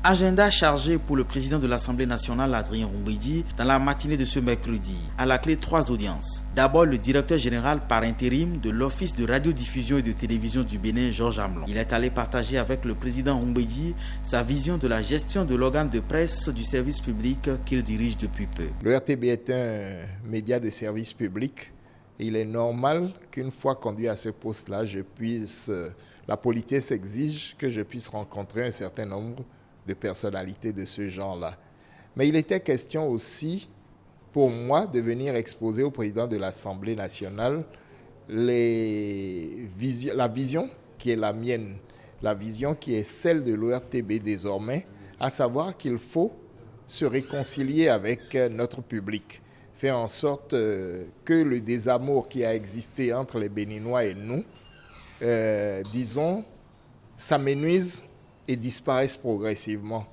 Agenda chargé pour le président de l'Assemblée nationale, Adrien Oumbédi, dans la matinée de ce mercredi. À la clé, 3 audiences. D'abord, le directeur général par intérim de l'Office de radiodiffusion et de télévision du Bénin, Georges Amelon. Il est allé partager avec le président Oumbédi sa vision de la gestion de l'organe de presse du service public qu'il dirige depuis peu. Le RTB est un média de service public. Il est normal qu'une fois conduit à ce poste-là, la politesse exige que je puisse rencontrer un certain nombre de personnalités de ce genre-là. Mais il était question aussi, pour moi, de venir exposer au président de l'Assemblée nationale la vision qui est la mienne, la vision qui est celle de l'ORTB désormais, à savoir qu'il faut se réconcilier avec notre public, faire en sorte que le désamour qui a existé entre les Béninois et nous, s'amenuise et disparaissent progressivement.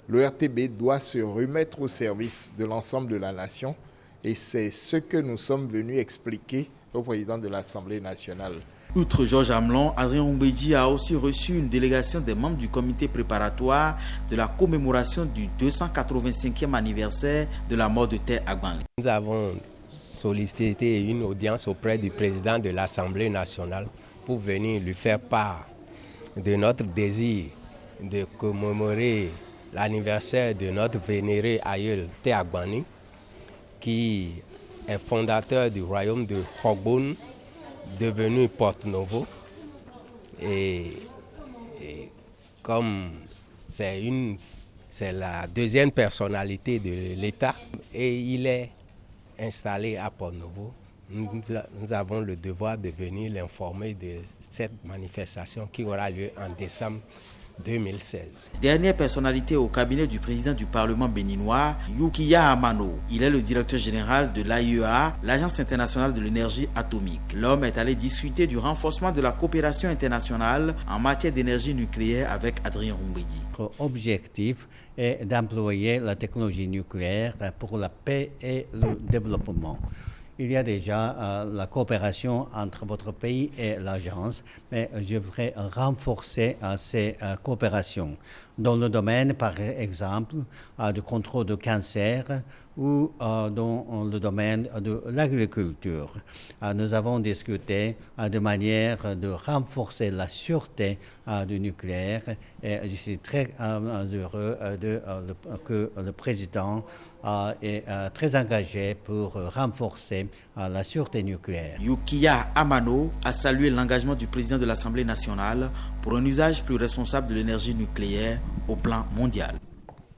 Le RTB doit se remettre au service de l'ensemble de la nation et c'est ce que nous sommes venus expliquer au président de l'Assemblée nationale. Outre Georges Amelon, Adrien Oumbédi a aussi reçu une délégation des membres du comité préparatoire de la commémoration du 285e anniversaire de la mort de Ter Agbanli. Nous avons sollicité une audience auprès du président de l'Assemblée nationale pour venir lui faire part de notre désir de commémorer l'anniversaire de notre vénéré aïeul Ter Agbanli, qui est fondateur du royaume de Hogboun, devenu Porte-Novo. Et comme c'est la deuxième personnalité de l'État et il est installé à Porte-Novo, nous avons le devoir de venir l'informer de cette manifestation qui aura lieu en décembre 2016. Dernière personnalité au cabinet du président du Parlement béninois, Yukiya Amano. Il est le directeur général de l'AIEA, l'Agence internationale de l'énergie atomique. L'homme est allé discuter du renforcement de la coopération internationale en matière d'énergie nucléaire avec Adrien Oumbédi. Notre objectif est d'employer la technologie nucléaire pour la paix et le développement. Il y a déjà la coopération entre votre pays et l'agence, mais je voudrais renforcer ces coopérations dans le domaine, par exemple, du contrôle de cancer ou dans le domaine de l'agriculture. Nous avons discuté de manière de renforcer la sûreté du nucléaire et je suis très heureux que le président est très engagé pour renforcer la sûreté nucléaire. Yukiya Amano a salué l'engagement du président de l'Assemblée nationale pour un usage plus responsable de l'énergie nucléaire au plan mondial.